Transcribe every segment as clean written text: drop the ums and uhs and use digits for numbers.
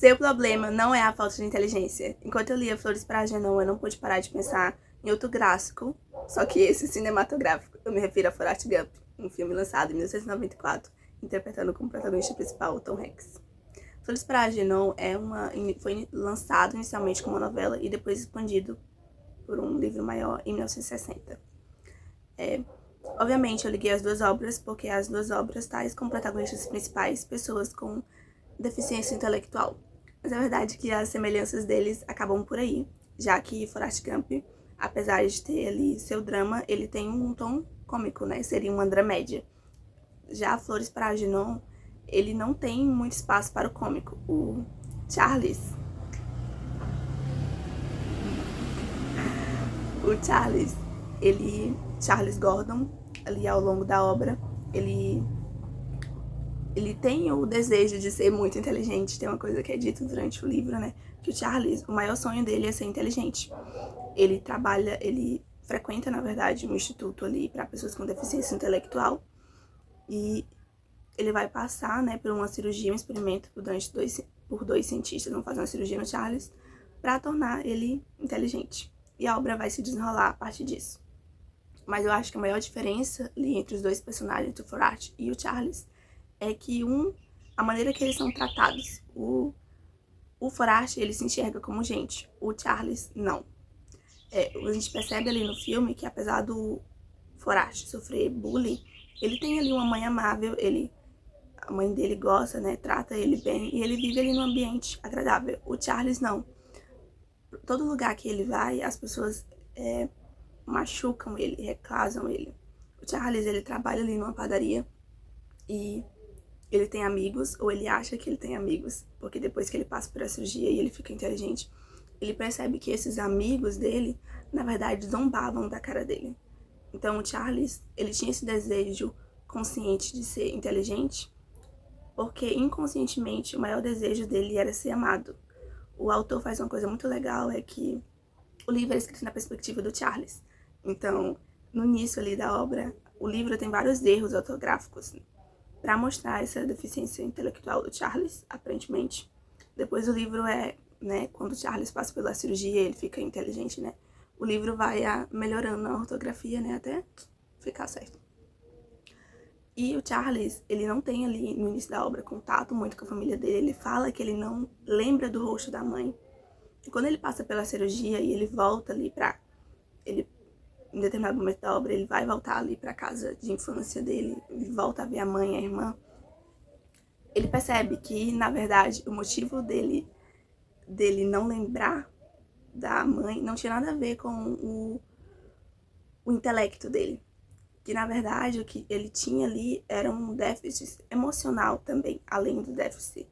Seu problema não é a falta de inteligência. Enquanto eu lia Flores para Agnon, eu não pude parar de pensar em outro gráfico, só que esse cinematográfico. Eu me refiro a Forrest Gump, um filme lançado em 1994, interpretando como protagonista principal o Tom Hanks. Flores para Agnon foi lançado inicialmente como uma novela e depois expandido por um livro maior em 1960. Obviamente, eu liguei as duas obras porque as duas obras tais como protagonistas principais pessoas com deficiência intelectual. Mas a verdade é que as semelhanças deles acabam por aí, já que Forrest Gump, apesar de ter ali seu drama, ele tem um tom cômico, né? Seria uma dramédia. Já Flores para Agnon, ele não tem muito espaço para o cômico. O Charles Charles Gordon, ali ao longo da obra, ele tem o desejo de ser muito inteligente. Tem uma coisa que é dita durante o livro, né? Que o Charles, o maior sonho dele é ser inteligente. Ele frequenta, na verdade, um instituto ali para pessoas com deficiência intelectual. E ele vai passar, né, por uma cirurgia, um experimento por dois cientistas, vão fazer uma cirurgia no Charles para tornar ele inteligente. E a obra vai se desenrolar a partir disso. Mas eu acho que a maior diferença ali entre os dois personagens, o Forrest e o Charles, é que a maneira que eles são tratados. O Forrest, ele se enxerga como gente, o Charles não. A gente percebe ali no filme que apesar do Forrest sofrer bullying, ele tem ali uma mãe amável, a mãe dele gosta, né, trata ele bem e ele vive ali num ambiente agradável. O Charles não. Todo lugar que ele vai, as pessoas machucam ele, reclasam ele. O Charles, ele trabalha ali numa padaria e ele tem amigos, ou ele acha que ele tem amigos, porque depois que ele passa por essa cirurgia e ele fica inteligente, ele percebe que esses amigos dele, na verdade, zombavam da cara dele. Então o Charles, ele tinha esse desejo consciente de ser inteligente, porque inconscientemente o maior desejo dele era ser amado. O autor faz uma coisa muito legal, é que o livro é escrito na perspectiva do Charles. Então, no início ali da obra, o livro tem vários erros ortográficos para mostrar essa deficiência intelectual do Charles, aparentemente. Depois o livro né, quando o Charles passa pela cirurgia, ele fica inteligente, né? O livro vai melhorando a ortografia, né, até ficar certo. E o Charles, ele não tem ali, no início da obra, contato muito com a família dele. Ele fala que ele não lembra do rosto da mãe. E quando ele passa pela cirurgia e ele volta ali em determinado momento da obra, ele vai voltar ali pra casa de infância dele, ele volta a ver a mãe e a irmã. Ele percebe que, na verdade, o motivo dele não lembrar da mãe não tinha nada a ver com o intelecto dele. Que, na verdade, o que ele tinha ali era um déficit emocional também, além do déficit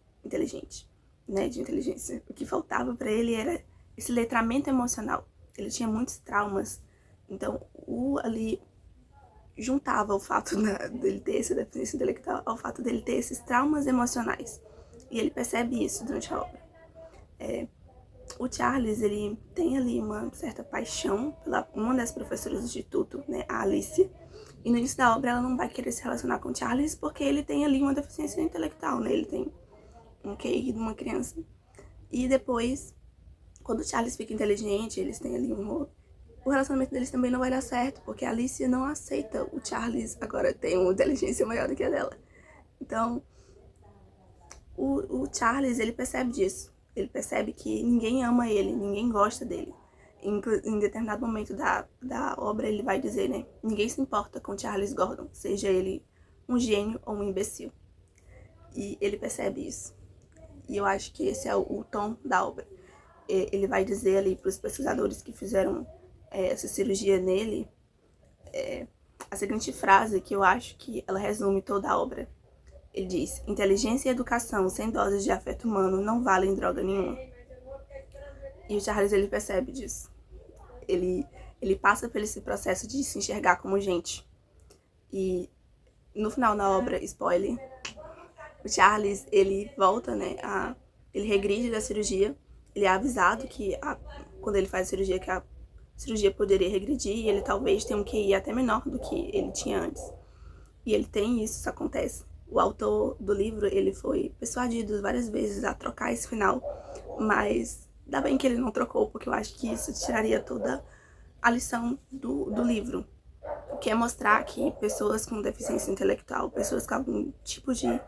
né, de inteligência. O que faltava para ele era esse letramento emocional. Ele tinha muitos traumas. Então, ali juntava o fato dele ter essa deficiência intelectual ao fato dele ter esses traumas emocionais. E ele percebe isso durante a obra. O Charles, ele tem ali uma certa paixão pela uma das professoras do instituto, né, a Alice. E no início da obra ela não vai querer se relacionar com o Charles porque ele tem ali uma deficiência intelectual, né? Ele tem um QI de uma criança. E depois, quando o Charles fica inteligente, eles têm ali o relacionamento deles também não vai dar certo, porque a Alice não aceita o Charles agora tem uma inteligência maior do que a dela. Então, o Charles, ele percebe disso. Ele percebe que ninguém ama ele, ninguém gosta dele. Em determinado momento da obra, ele vai dizer, né? Ninguém se importa com Charles Gordon, seja ele um gênio ou um imbecil. E ele percebe isso. E eu acho que esse é o tom da obra. Ele vai dizer ali para os pesquisadores que fizeram essa cirurgia nele, a seguinte frase que eu acho que ela resume toda a obra. Ele diz: inteligência e educação sem doses de afeto humano não valem droga nenhuma. E o Charles, ele percebe disso. Ele passa por esse processo de se enxergar como gente. E no final da obra, spoiler, o Charles, ele volta, né, ele regride da cirurgia. Ele é avisado que quando ele faz a cirurgia, que a cirurgia poderia regredir e ele talvez tenha um QI até menor do que ele tinha antes. E ele tem isso acontece. O autor do livro, ele foi persuadido várias vezes a trocar esse final, mas ainda bem que ele não trocou, porque eu acho que isso tiraria toda a lição do livro, que é mostrar que pessoas com deficiência intelectual, pessoas com algum tipo de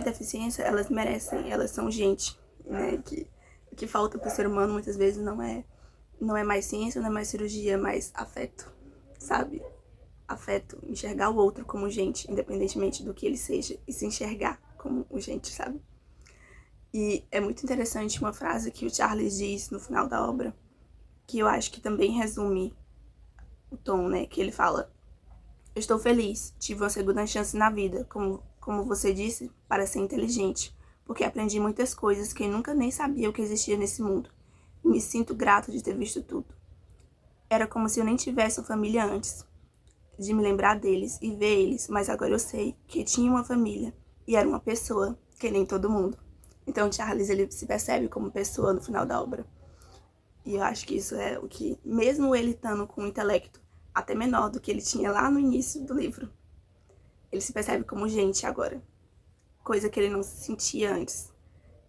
deficiência, elas merecem, elas são gente, né? Que o que falta pro ser humano muitas vezes não é mais ciência, não é mais cirurgia, mas afeto, sabe? Afeto, enxergar o outro como gente, independentemente do que ele seja, e se enxergar como gente, sabe? E é muito interessante uma frase que o Charles diz no final da obra, que eu acho que também resume o tom, né? Que ele fala: eu estou feliz, tive uma segunda chance na vida, como você disse, para ser inteligente, porque aprendi muitas coisas que eu nunca nem sabia o que existia nesse mundo. E me sinto grato de ter visto tudo. Era como se eu nem tivesse uma família antes, de me lembrar deles e ver eles, mas agora eu sei que tinha uma família e era uma pessoa, que nem todo mundo. Então Charles, ele se percebe como pessoa no final da obra. E eu acho que isso é o que, mesmo ele estando com um intelecto até menor do que ele tinha lá no início do livro, ele se percebe como gente agora, coisa que ele não se sentia antes.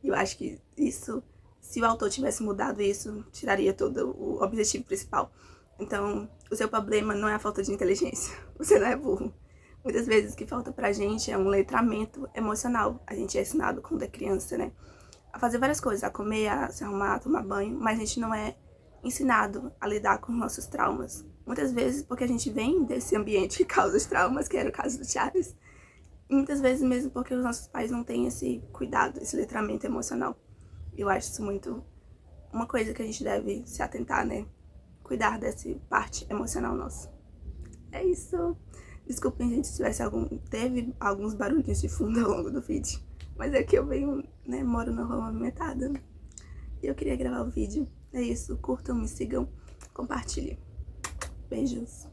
E eu acho que isso, se o autor tivesse mudado isso, tiraria todo o objetivo principal. Então, o seu problema não é a falta de inteligência, você não é burro. Muitas vezes o que falta pra gente é um letramento emocional. A gente é ensinado quando é criança, né? A fazer várias coisas, a comer, a se arrumar, a tomar banho, mas a gente não é ensinado a lidar com os nossos traumas. Muitas vezes porque a gente vem desse ambiente que causa os traumas, que era o caso do Charles. E muitas vezes mesmo porque os nossos pais não têm esse cuidado, esse letramento emocional. Eu acho isso muito uma coisa que a gente deve se atentar, né? Cuidar dessa parte emocional nossa. É isso. Desculpem, gente, se teve alguns barulhos de fundo ao longo do vídeo. Mas é que eu venho, né, moro na rua movimentada. E eu queria gravar o vídeo. É isso, curtam, me sigam, compartilhem. Beijos.